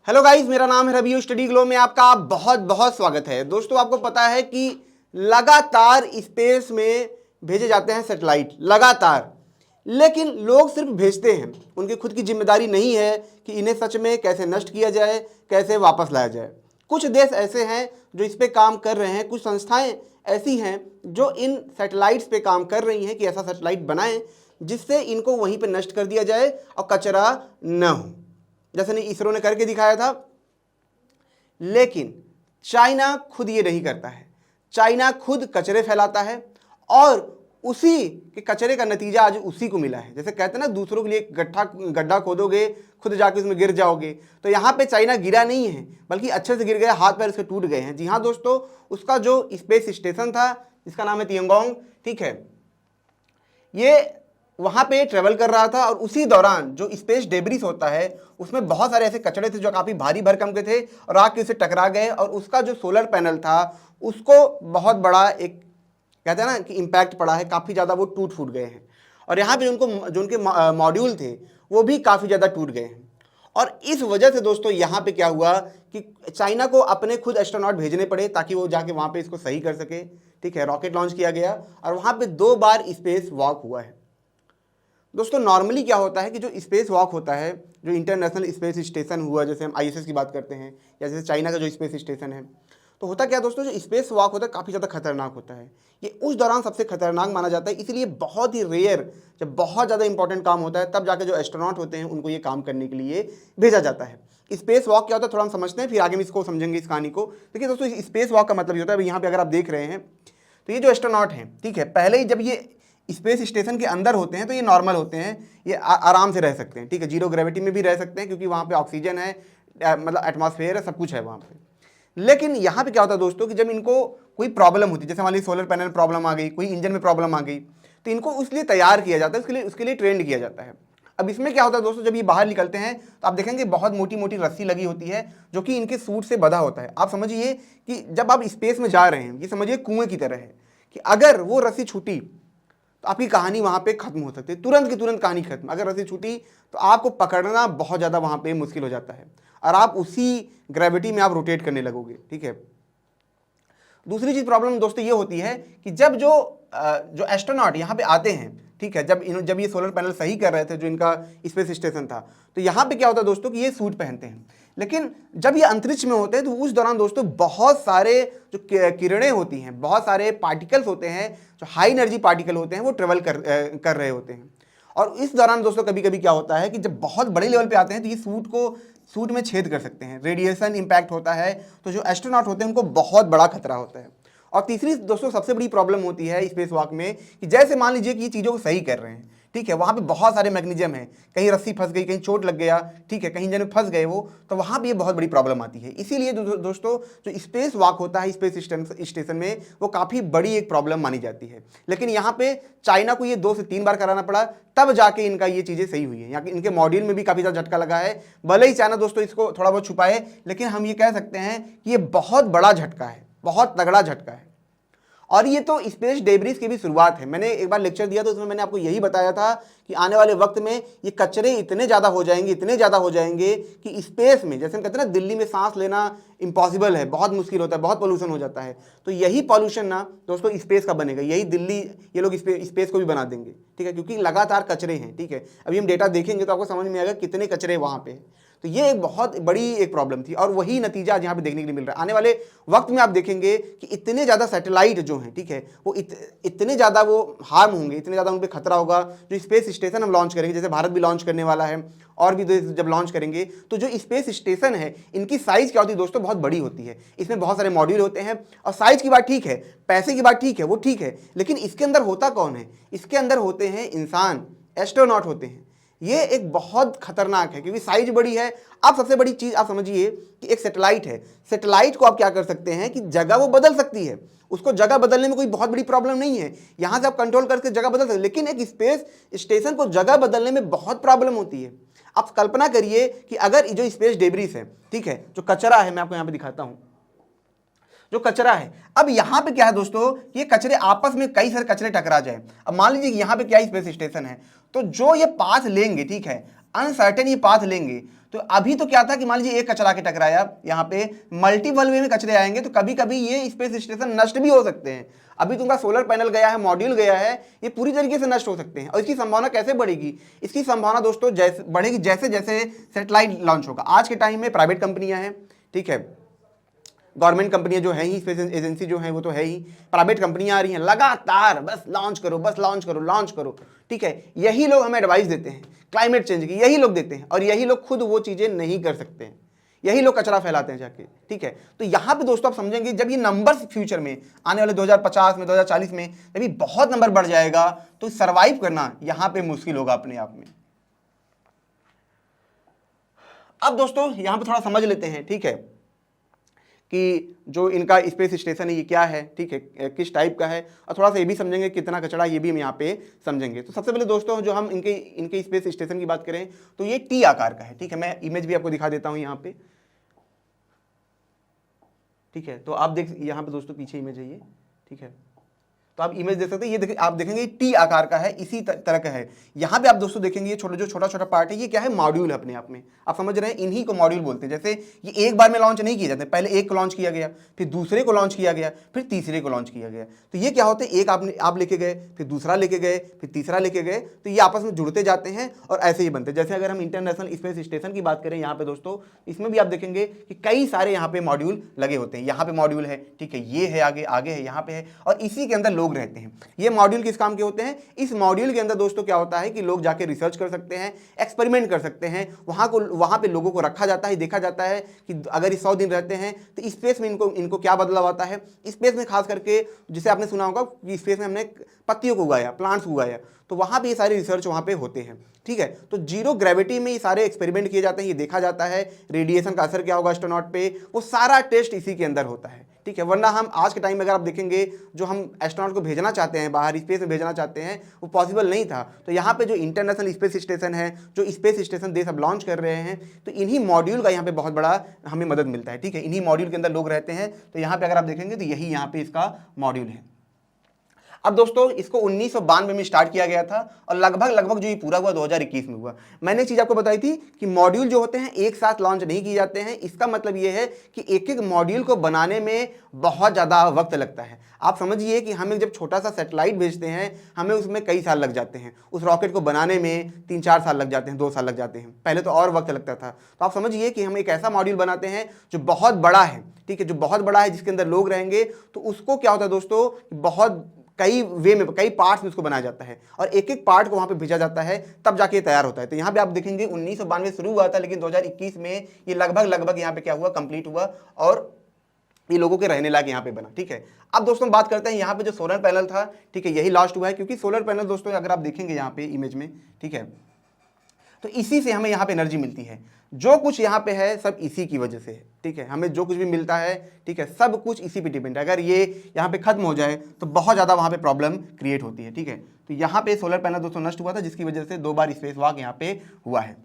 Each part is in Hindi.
हेलो गाइस, मेरा नाम है रवि। स्टडी ग्लो में आपका बहुत बहुत स्वागत है। दोस्तों, आपको पता है कि लगातार स्पेस में भेजे जाते हैं सैटेलाइट लगातार, लेकिन लोग सिर्फ भेजते हैं। उनकी खुद की जिम्मेदारी नहीं है कि इन्हें सच में कैसे नष्ट किया जाए, कैसे वापस लाया जाए। कुछ देश ऐसे हैं जो इस पे काम कर रहे हैं, कुछ संस्थाएं ऐसी हैं जो इन सैटेलाइट्स पे काम कर रही हैं कि ऐसा सैटेलाइट बनाएं जिससे इनको वहीं पे नष्ट कर दिया जाए और कचरा न हो, जैसे नहीं इसरो ने करके दिखाया था। लेकिन चाइना खुद ये नहीं करता है। चाइना खुद कचरे फैलाता है और उसी के कचरे का नतीजा आज उसी को मिला है। जैसे कहते हैं ना, दूसरों के लिए गड्ढा खोदोगे, खुद जाके उसमें गिर जाओगे। तो यहाँ पे चाइना गिरा नहीं है, बल्कि अच्छे से गिर गया, हाथ पैर उसके टूट गए हैं। जी हाँ दोस्तों, उसका जो स्पेस स्टेशन था जिसका नाम है तियांगोंग, ठीक है, ये वहां पे ट्रेवल कर रहा था और उसी दौरान जो स्पेस डेब्रिस होता है उसमें बहुत सारे ऐसे कचड़े थे जो काफी भारी भरकम के थे और आके उसे टकरा गए और उसका जो सोलर पैनल था उसको बहुत बड़ा एक कहते हैं ना कि इम्पैक्ट पड़ा है, काफी ज्यादा वो टूट फूट गए हैं। और यहाँ पे उनको जो उनके मॉड्यूल थे वो भी काफी ज्यादा टूट गए हैं। और इस वजह से दोस्तों यहाँ पे क्या हुआ कि चाइना को अपने खुद एस्ट्रोनॉट भेजने पड़े ताकि वो जाके वहां पे इसको सही कर सके। ठीक है, रॉकेट लॉन्च किया गया और वहां पे 2 बार स्पेस वॉक हुआ है। दोस्तों, नॉर्मली क्या होता है कि जो स्पेस वॉक होता है, जो इंटरनेशनल स्पेस स्टेशन हुआ, जैसे हम आईएसएस की बात करते हैं या जैसे चाइना का जो स्पेस स्टेशन है, तो होता क्या दोस्तों, जो स्पेस वॉक होता है काफ़ी ज़्यादा खतरनाक होता है। ये उस दौरान सबसे खतरनाक माना जाता है, इसलिए बहुत ही रेयर, जब बहुत ज़्यादा इंपॉर्टेंट काम होता है तब जाकर जो एस्ट्रोनॉट होते हैं उनको ये काम करने के लिए भेजा जाता है। स्पेस वॉक क्या होता है थोड़ा हम समझते हैं, फिर आगे में इसको समझेंगे, इस कहानी को। देखिए दोस्तों, स्पेस वॉक का मतलब ये होता है, यहाँ पे अगर आप देख रहे हैं तो ये जो एस्ट्रोनॉट हैं, ठीक है, पहले ही जब ये स्पेस स्टेशन के अंदर होते हैं तो ये नॉर्मल होते हैं, ये आराम से रह सकते हैं। ठीक है, जीरो ग्रेविटी में भी रह सकते हैं क्योंकि वहाँ पे ऑक्सीजन है, मतलब एटमॉस्फेयर है, सब कुछ है वहाँ पे। लेकिन यहाँ पे क्या होता है दोस्तों कि जब इनको कोई प्रॉब्लम होती है, जैसे मान लीजिए सोलर पैनल प्रॉब्लम आ गई, कोई इंजन में प्रॉब्लम आ गई, तो इनको उसलिए तैयार किया जाता है, उसके लिए ट्रेंड किया जाता है। अब इसमें क्या होता है दोस्तों, जब ये बाहर निकलते हैं तो आप देखेंगे बहुत मोटी मोटी रस्सी लगी होती है जो कि इनके सूट से बंधा होता है। आप समझिए कि जब आप स्पेस में जा रहे हैं, ये समझिए कुएं की तरह है कि अगर वो रस्सी छूटी तो आपकी कहानी वहां पे खत्म हो सकती है, तुरंत की तुरंत कहानी खत्म। अगर रस्सी छूटी तो आपको पकड़ना बहुत ज़्यादा वहां पे मुश्किल हो जाता है और आप उसी ग्रेविटी में आप रोटेट करने लगोगे। ठीक है, दूसरी चीज प्रॉब्लम दोस्तों ये होती है कि जब जो एस्ट्रोनॉट यहाँ पे आते हैं, ठीक है, जब ये सोलर पैनल सही कर रहे थे, जो इनका स्पेस स्टेशन था, तो यहाँ पे क्या होता है दोस्तों कि ये सूट पहनते हैं। लेकिन जब ये अंतरिक्ष में होते हैं तो उस दौरान दोस्तों बहुत सारे जो किरणें होती हैं, बहुत सारे पार्टिकल्स होते हैं, जो हाई एनर्जी पार्टिकल होते हैं, वो ट्रेवल कर रहे होते हैं। और इस दौरान दोस्तों कभी कभी क्या होता है कि जब बहुत बड़े लेवल पे आते हैं तो ये सूट में छेद कर सकते हैं, रेडिएशन इंपैक्ट होता है, तो जो एस्ट्रोनॉट होते हैं उनको बहुत बड़ा खतरा होता है। और तीसरी दोस्तों सबसे बड़ी प्रॉब्लम होती है स्पेस वॉक में कि जैसे मान लीजिए कि ये चीज़ों को सही कर रहे हैं, ठीक है, वहाँ पे बहुत सारे मैकेनिज्म हैं, कहीं रस्सी फंस गई, कहीं चोट लग गया, ठीक है, कहीं इंजन में फंस गए वो, तो वहाँ भी ये बहुत बड़ी प्रॉब्लम आती है। इसीलिए दोस्तों जो स्पेस वॉक होता है स्पेस स्टेशन में, वो काफ़ी बड़ी एक प्रॉब्लम मानी जाती है। लेकिन यहाँ पे चाइना को ये 2 से 3 बार कराना पड़ा, तब जाके इनका ये चीज़ें सही हुई है। यहाँ इनके मॉड्यूल में भी काफ़ी ज़्यादा झटका लगा है। भले ही चाइना दोस्तों इसको थोड़ा बहुत छुपाए, लेकिन हम ये कह सकते हैं कि ये बहुत बड़ा झटका है, बहुत तगड़ा झटका है। और ये तो स्पेस डेब्रिस की भी शुरुआत है। मैंने एक बार लेक्चर दिया तो उसमें मैंने आपको यही बताया था कि आने वाले वक्त में ये कचरे इतने ज़्यादा हो जाएंगे, इतने ज़्यादा हो जाएंगे कि स्पेस में, जैसे हम कहते हैं ना, दिल्ली में सांस लेना इम्पॉसिबल है, बहुत मुश्किल होता है, बहुत पोल्यूशन हो जाता है। तो यही पॉल्यूशन ना दोस्तों स्पेस का बनेगा, यही दिल्ली, ये लोग स्पेस को भी बना देंगे। ठीक है, क्योंकि लगातार कचरे हैं। ठीक है, अभी हम डेटा देखेंगे तो आपको समझ में आएगा कितने कचरे वहाँ पे। तो ये एक बहुत बड़ी एक प्रॉब्लम थी और वही नतीजा आज यहाँ पे देखने के लिए मिल रहा है। आने वाले वक्त में आप देखेंगे कि इतने ज़्यादा सैटेलाइट जो हैं, ठीक है, वो इतने ज़्यादा वो हार्म होंगे, इतने ज़्यादा उन पर खतरा होगा। जो स्पेस स्टेशन हम लॉन्च करेंगे, जैसे भारत भी लॉन्च करने वाला है और भी देश जब लॉन्च करेंगे, तो जो स्पेस स्टेशन है इनकी साइज़ क्या होती है दोस्तों, बहुत बड़ी होती है। इसमें बहुत सारे मॉड्यूल होते हैं और साइज़ की बात ठीक है, पैसे की बात ठीक है, वो ठीक है, लेकिन इसके अंदर होता कौन है? इसके अंदर होते हैं इंसान, एस्ट्रोनॉट होते हैं। ये एक बहुत खतरनाक है क्योंकि साइज बड़ी है। आप सबसे बड़ी चीज आप समझिए कि एक सैटेलाइट है, सैटेलाइट को आप क्या कर सकते हैं कि जगह वो बदल सकती है, उसको जगह बदलने में कोई बहुत बड़ी प्रॉब्लम नहीं है, यहां से आप कंट्रोल करके जगह बदल सकते हैं। लेकिन एक स्पेस स्टेशन को जगह बदलने में बहुत प्रॉब्लम होती है। आप कल्पना करिए कि अगर जो स्पेस डेब्रिस है, ठीक है, जो कचरा है, मैं आपको यहां पे दिखाता हूं, जो कचरा है, अब यहां पे क्या है दोस्तों, ये कचरे आपस में कई सारे कचरे टकरा जाए। अब मान लीजिए कि यहां पे क्या स्पेस स्टेशन है, तो जो ये पाथ लेंगे, ठीक है, अनसर्टेन ये पाथ लेंगे, तो अभी तो क्या था कि मान लीजिए एक कचरा के टकराया, यहाँ पे मल्टीपल वे में कचरे आएंगे तो कभी कभी ये स्पेस स्टेशन नष्ट भी हो सकते हैं। अभी तुमका सोलर पैनल गया है, मॉड्यूल गया है, ये पूरी तरीके से नष्ट हो सकते हैं। और इसकी संभावना कैसे बढ़ेगी? इसकी संभावना दोस्तों जैसे बढ़ेगी जैसे जैसे सैटेलाइट लॉन्च होगा। आज के टाइम में प्राइवेट कंपनियां हैं, ठीक है, गवर्नमेंट कंपनियां जो है ही, स्पेस एजेंसी जो है वो तो है ही, प्राइवेट कंपनियां आ रही हैं लगातार, बस लॉन्च करो, बस लॉन्च करो, लॉन्च करो, ठीक है। यही लोग हमें एडवाइस देते हैं क्लाइमेट चेंज की, यही लोग देते हैं, और यही लोग खुद वो चीजें नहीं कर सकते हैं, यही लोग कचरा फैलाते हैं जाके, ठीक है। तो यहां पे दोस्तों आप समझेंगे जब ये नंबर्स फ्यूचर में आने वाले 2050 में, 2040 में जब ये बहुत नंबर बढ़ जाएगा तो सर्वाइव करना यहां पे मुश्किल होगा अपने आप में। अब दोस्तों यहां पे थोड़ा समझ लेते हैं, ठीक है, कि जो इनका स्पेस स्टेशन है ये क्या है, ठीक है, किस टाइप का है, और थोड़ा सा ये भी समझेंगे कितना कचरा, ये भी हम यहाँ पे समझेंगे। तो सबसे पहले दोस्तों जो हम इनके स्पेस स्टेशन की बात करें तो ये टी आकार का है, ठीक है। मैं इमेज भी आपको दिखा देता हूँ यहाँ पे, ठीक है। तो आप देख यहाँ पे दोस्तों पीछे इमेज है ये, ठीक है, तो आप इमेज देख सकते हैं। ये आप देखेंगे टी आकार का है, इसी तरह का है। यहाँ पे आप दोस्तों देखेंगे ये छोटा छोटा पार्ट है, ये क्या है, मॉड्यूल है अपने आप में। आप समझ रहे हैं, इन्हीं को मॉड्यूल बोलते हैं। जैसे ये एक बार में लॉन्च नहीं किए जाते, पहले एक को लॉन्च किया गया, फिर दूसरे को लॉन्च किया गया, फिर तीसरे को लॉन्च किया गया। तो ये क्या होते हैं, एक आप लेके गए, फिर दूसरा लेके गए, फिर तीसरा लेके गए, तो ये आपस में जुड़ते जाते हैं और ऐसे ही बनते हैं। जैसे अगर हम इंटरनेशनल स्पेस स्टेशन की बात करें यहाँ पे दोस्तों, इसमें भी आप देखेंगे कि कई सारे यहाँ पे मॉड्यूल लगे होते हैं। यहाँ पे मॉड्यूल है, ठीक है, ये है, आगे है, यहाँ पे है, और इसी के अंदर लोग रहते हैं। ये मॉड्यूल किस काम के होते हैं? इस मॉड्यूल के अंदर दोस्तों क्या होता है कि लोग जाके रिसर्च कर सकते हैं, एक्सपेरिमेंट कर सकते हैं। वहां पे लोगों को रखा जाता है, देखा जाता है कि अगर ये 100 दिन रहते हैं तो स्पेस में इनको क्या बदलाव आता है। स्पेस में खास करके जिसे आपने सुना होगा कि स्पेस में हमने पत्तियों को उगाया, प्लांट्स उगाया, तो वहां पे ये सारे रिसर्च वहां पे होते हैं, ठीक है। तो जीरो ग्रेविटी में ये सारे एक्सपेरिमेंट किए जाते हैं, ये देखा जाता है रेडिएशन का असर क्या होगा एस्ट्रोनॉट पे, वो सारा टेस्ट इसी के अंदर होता है, ठीक है। वरना हम आज के टाइम में अगर आप देखेंगे जो हम एस्ट्रोनॉट को भेजना चाहते हैं, बाहर स्पेस में भेजना चाहते हैं, वो पॉसिबल नहीं था। तो यहाँ पे जो इंटरनेशनल स्पेस स्टेशन है, जो स्पेस स्टेशन देश अब लॉन्च कर रहे हैं, तो इन्हीं मॉड्यूल का यहाँ पे बहुत बड़ा हमें मदद मिलता है, ठीक है। इन्हीं मॉड्यूल के अंदर लोग रहते हैं। तो यहाँ पे अगर आप देखेंगे तो यही यहाँ पे इसका मॉड्यूल है। अब दोस्तों इसको 1992 में स्टार्ट किया गया था और लगभग जो ये पूरा हुआ 2021 में हुआ। मैंने एक चीज आपको बताई थी कि मॉड्यूल जो होते हैं एक साथ लॉन्च नहीं किए जाते हैं। इसका मतलब ये है कि एक एक मॉड्यूल को बनाने में बहुत ज़्यादा वक्त लगता है। आप समझिए कि हमें जब छोटा सा सैटेलाइट भेजते हैं, हमें उसमें कई साल लग जाते हैं। उस रॉकेट को बनाने में 3-4 साल लग जाते हैं, 2 साल लग जाते हैं। पहले तो और वक्त लगता था। तो आप समझिए कि हम एक ऐसा मॉड्यूल बनाते हैं जो बहुत बड़ा है, ठीक है, जो बहुत बड़ा है, जिसके अंदर लोग रहेंगे। तो उसको क्या होता है दोस्तों, बहुत कई वे में, कई पार्ट्स में उसको बनाया जाता है और एक एक पार्ट को वहां पे भेजा जाता है, तब जाके तैयार होता है। तो यहाँ पे आप देखेंगे 1992 शुरू हुआ था, लेकिन 2021 में ये लगभग यहाँ पे क्या हुआ, कंप्लीट हुआ और ये लोगों के रहने लायक यहाँ पे बना, ठीक है। अब दोस्तों बात करते हैं यहाँ पे जो सोलर पैनल था, ठीक है, यही लास्ट हुआ है। क्योंकि सोलर पैनल दोस्तों अगर आप देखेंगे यहाँ पे इमेज में, ठीक है, तो इसी से हमें यहाँ पे एनर्जी मिलती है। जो कुछ यहाँ पे है सब इसी की वजह से है, ठीक है। हमें जो कुछ भी मिलता है, ठीक है, सब कुछ इसी पे डिपेंड है। अगर ये यहाँ पे खत्म हो जाए तो बहुत ज़्यादा वहाँ पे प्रॉब्लम क्रिएट होती है, ठीक है। तो यहाँ पे सोलर पैनल दोस्तों नष्ट हुआ था, जिसकी वजह से 2 बार स्पेस वॉक यहाँ पे हुआ है।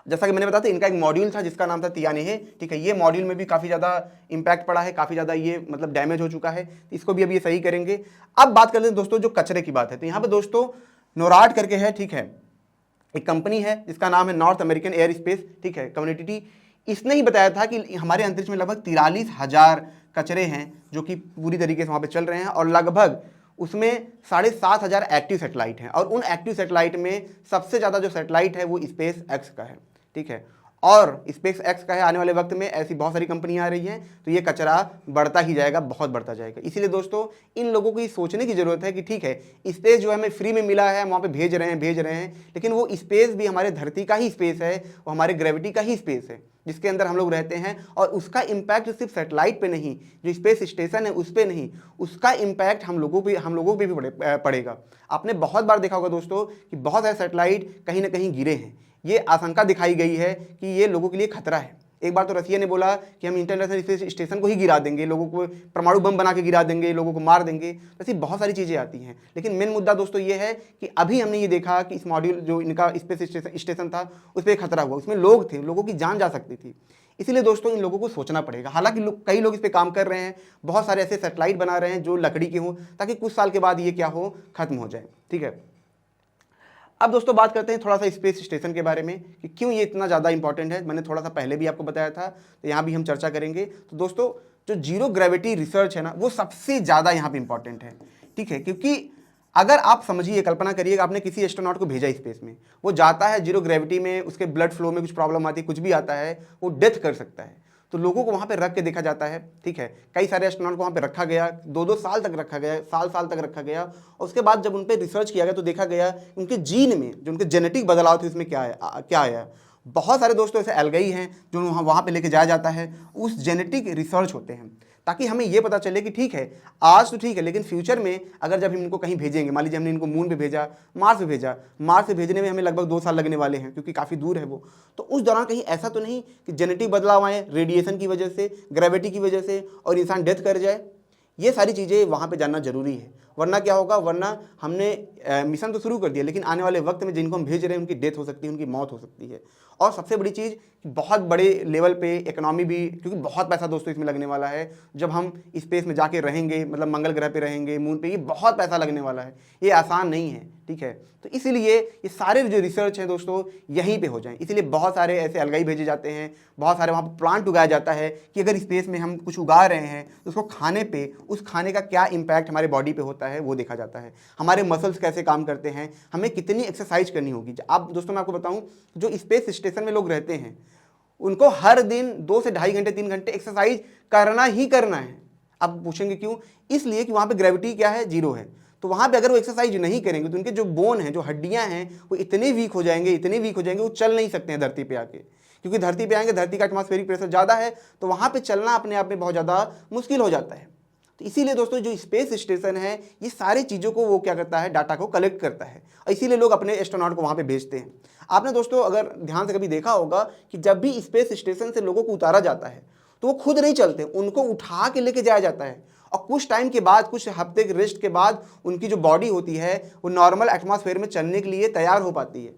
जैसा कि मैंने बताया था, इनका एक मॉड्यूल था जिसका नाम था तियानेह, ठीक है। ये मॉड्यूल में भी काफ़ी ज़्यादा इंपैक्ट पड़ा है, काफ़ी ज़्यादा ये मतलब डैमेज हो चुका है। इसको भी अब ये सही करेंगे। अब बात करते हैं दोस्तों जो कचरे की बात है, तो यहाँ पे दोस्तों नोराड करके है, ठीक है, एक कंपनी है जिसका नाम है नॉर्थ अमेरिकन एयर स्पेस, ठीक है, कम्युनिटी। इसने ही बताया था कि हमारे अंतरिक्ष में लगभग 43,000 कचरे हैं जो कि पूरी तरीके से वहाँ पे चल रहे हैं और लगभग उसमें 7,500 एक्टिव सैटेलाइट हैं। और उन एक्टिव सैटेलाइट में सबसे ज़्यादा जो सैटेलाइट है वो स्पेस एक्स का है, ठीक है। और स्पेस एक्स का है। आने वाले वक्त में ऐसी बहुत सारी कंपनियां आ रही हैं, तो ये कचरा बढ़ता ही जाएगा, बहुत बढ़ता जाएगा। इसीलिए दोस्तों इन लोगों को ये सोचने की ज़रूरत है कि ठीक है, स्पेस जो हमें फ्री में मिला है, वहाँ पे भेज रहे हैं, लेकिन वो स्पेस भी हमारे धरती का ही स्पेस है, वो हमारे ग्रेविटी का ही स्पेस है जिसके अंदर हम लोग रहते हैं। और उसका इम्पैक्ट सिर्फ सैटेलाइट पे नहीं, जो स्पेस स्टेशन है उस पर नहीं, उसका इम्पैक्ट हम लोगों पे भी पड़ेगा। आपने बहुत बार देखा होगा दोस्तों कि बहुत सारे सैटेलाइट कहीं ना कहीं गिरे हैं। ये आशंका दिखाई गई है कि ये लोगों के लिए खतरा है। एक बार तो रसिया ने बोला कि हम इंटरनेशनल स्पेस स्टेशन को ही गिरा देंगे, लोगों को परमाणु बम बना के गिरा देंगे, लोगों को मार देंगे। ऐसी बहुत सारी चीज़ें आती हैं। लेकिन मेन मुद्दा दोस्तों ये है कि अभी हमने ये देखा कि इस मॉड्यूल जो इनका स्पेस स्टेशन था उस पर खतरा हुआ, उसमें लोग थे, लोगों की जान जा सकती थी। इसीलिए दोस्तों इन लोगों को सोचना पड़ेगा। हालांकि कई लोग इस पर काम कर रहे हैं, बहुत सारे ऐसे सैटेलाइट बना रहे हैं जो लकड़ी के हों, ताकि कुछ साल के बाद ये क्या हो, खत्म हो जाए, ठीक है। अब दोस्तों बात करते हैं थोड़ा सा स्पेस स्टेशन के बारे में कि क्यों ये इतना ज़्यादा इंपॉर्टेंट है। मैंने थोड़ा सा पहले भी आपको बताया था, तो यहाँ भी हम चर्चा करेंगे। तो दोस्तों जो जीरो ग्रेविटी रिसर्च है ना, वो सबसे ज़्यादा यहाँ पे इंपॉर्टेंट है, ठीक है। क्योंकि अगर आप समझिए, कल्पना करिए आपने किसी एस्ट्रोनॉट को भेजा स्पेस में, वो जाता है जीरो ग्रेविटी में, उसके ब्लड फ्लो में कुछ प्रॉब्लम आती है, कुछ भी आता है, वो डेथ कर सकता है। तो लोगों को वहाँ पे रख के देखा जाता है, ठीक है। कई सारे एस्ट्रोनॉट को वहाँ पे रखा गया, 2-2 साल तक रखा गया, साल तक रखा गया। और उसके बाद जब उन पर रिसर्च किया गया तो देखा गया उनके जीन में जो उनके जेनेटिक बदलाव थे उसमें क्या आया। बहुत सारे दोस्तों ऐसे एल्गाई हैं जो वहाँ पे लेके जाया जाता है, उस जेनेटिक रिसर्च होते हैं, ताकि हमें ये पता चले कि ठीक है आज तो ठीक है, लेकिन फ्यूचर में अगर जब हम इनको कहीं भेजेंगे, मान लीजिए हमने इनको मून पे भेजा, मार्स पे भेजा, मार्स पे भेजने में हमें लगभग 2 साल लगने वाले हैं क्योंकि काफ़ी दूर है वो। तो उस दौरान कहीं ऐसा तो नहीं कि जेनेटिक बदलाव आए रेडिएशन की वजह से, ग्रेविटी की वजह से, और इंसान डेथ कर जाए। ये सारी चीज़ें वहाँ पे जानना जरूरी है, वरना क्या होगा, वरना हमने मिशन तो शुरू कर दिया, लेकिन आने वाले वक्त में जिनको हम भेज रहे हैं उनकी डेथ हो सकती है, उनकी मौत हो सकती है। और सबसे बड़ी चीज़, बहुत बड़े लेवल पे इकोनॉमी भी, क्योंकि बहुत पैसा दोस्तों इसमें लगने वाला है। जब हम स्पेस में जाके रहेंगे, मतलब मंगल ग्रह पे रहेंगे, मून पे, ये बहुत पैसा लगने वाला है, ये आसान नहीं है, ठीक है। तो इसीलिए ये सारे जो रिसर्च हैं दोस्तों यहीं पे हो जाएं, इसीलिए बहुत सारे ऐसे अलगाई भेजे जाते हैं, बहुत सारे वहाँ पर प्लांट उगाया जाता है कि अगर स्पेस में हम कुछ उगा रहे हैं तो उसको खाने पे, उस खाने का क्या इम्पैक्ट हमारे बॉडी पे होता है वो देखा जाता है, हमारे मसल्स कैसे काम करते हैं, हमें कितनी एक्सरसाइज करनी होगी। आप दोस्तों मैं आपको बताऊँ, जो स्पेस स्टेशन में लोग रहते हैं उनको हर दिन 2 से ढाई घंटे 3 घंटे एक्सरसाइज करना ही करना है। आप पूछेंगे क्यों? इसलिए कि वहाँ पे ग्रेविटी क्या है, जीरो है। तो वहाँ पे अगर वो एक्सरसाइज नहीं करेंगे तो उनके जो बोन हैं, जो हड्डियाँ हैं, वो इतने वीक हो जाएंगे, इतने वीक हो जाएंगे, वो चल नहीं सकते हैं धरती पे आके। क्योंकि धरती पे आएंगे, धरती का एटमॉस्फेरिक प्रेशर ज़्यादा है, तो वहाँ पे चलना अपने आप में बहुत ज़्यादा मुश्किल हो जाता है। तो इसीलिए दोस्तों जो स्पेस स्टेशन है, ये सारी चीज़ों को वो क्या करता है, डाटा को कलेक्ट करता है, और इसीलिए लोग अपने एस्ट्रोनॉट को वहाँ पे भेजते हैं। आपने दोस्तों अगर ध्यान से कभी देखा होगा कि जब भी स्पेस स्टेशन से लोगों को उतारा जाता है तो वो खुद नहीं चलते, उनको उठा के लेके जाया जाता है, और कुछ टाइम के बाद, कुछ हफ्ते के रेस्ट के बाद उनकी जो बॉडी होती है वो नॉर्मल एटमॉस्फेयर में चलने के लिए तैयार हो पाती है।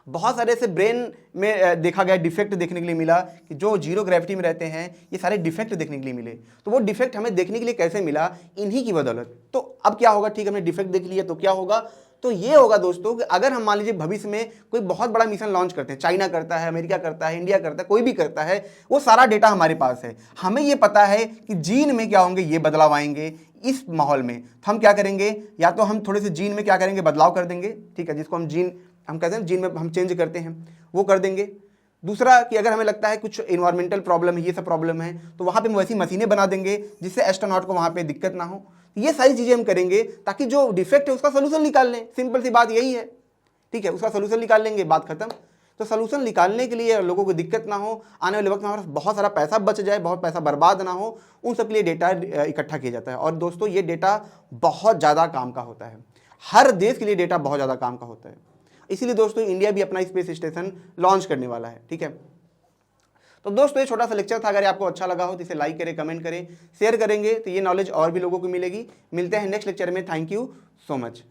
बहुत सारे ऐसे ब्रेन में देखा गया डिफेक्ट देखने के लिए मिला कि जो जीरो ग्रेविटी में रहते हैं, ये सारे डिफेक्ट देखने के लिए मिले। तो वो डिफेक्ट हमें देखने के लिए कैसे मिला? इन्हीं की बदौलत। तो अब क्या होगा, ठीक है हमने डिफेक्ट देख लिया तो क्या होगा? तो ये होगा दोस्तों कि अगर हम मान लीजिए भविष्य में कोई बहुत बड़ा मिशन लॉन्च करते हैं, चाइना करता है, अमेरिका करता है, इंडिया करता है, कोई भी करता है, वो सारा डेटा हमारे पास है, हमें ये पता है कि जीन में क्या होंगे, ये बदलाव आएंगे इस माहौल में। तो हम क्या करेंगे, या तो हम थोड़े से जीन में क्या करेंगे, बदलाव कर देंगे, ठीक है, जिसको हम जीन हम कहते हैं जीन में हम चेंज करते हैं, वो कर देंगे। दूसरा कि अगर हमें लगता है कुछ इन्वायरमेंटल प्रॉब्लम है, ये सब प्रॉब्लम है, तो वहाँ पे हम वैसी मशीनें बना देंगे जिससे एस्ट्रोनॉट को वहाँ पे दिक्कत ना हो। ये सारी चीज़ें हम करेंगे ताकि जो डिफेक्ट है उसका सोल्यूशन निकाल लें। सिंपल सी बात यही है, ठीक है, उसका सोल्यूशन निकाल लेंगे, बात खत्म। तो सोल्यूशन निकालने के लिए लोगों को दिक्कत ना हो, आने वाले वक्त में हमारे बहुत सारा पैसा बच जाए, बहुत पैसा बर्बाद ना हो, उन सब के लिए डेटा इकट्ठा किया जाता है। और दोस्तों ये डेटा बहुत ज़्यादा काम का होता है, हर देश के लिए डेटा बहुत ज़्यादा काम का होता है। इसीलिए दोस्तों इंडिया भी अपना स्पेस स्टेशन लॉन्च करने वाला है, ठीक है। तो दोस्तों ये छोटा सा लेक्चर था, अगर आपको अच्छा लगा हो तो इसे लाइक करें, कमेंट करें, शेयर करेंगे तो ये नॉलेज और भी लोगों को मिलेगी। मिलते हैं नेक्स्ट लेक्चर में। Thank you so much.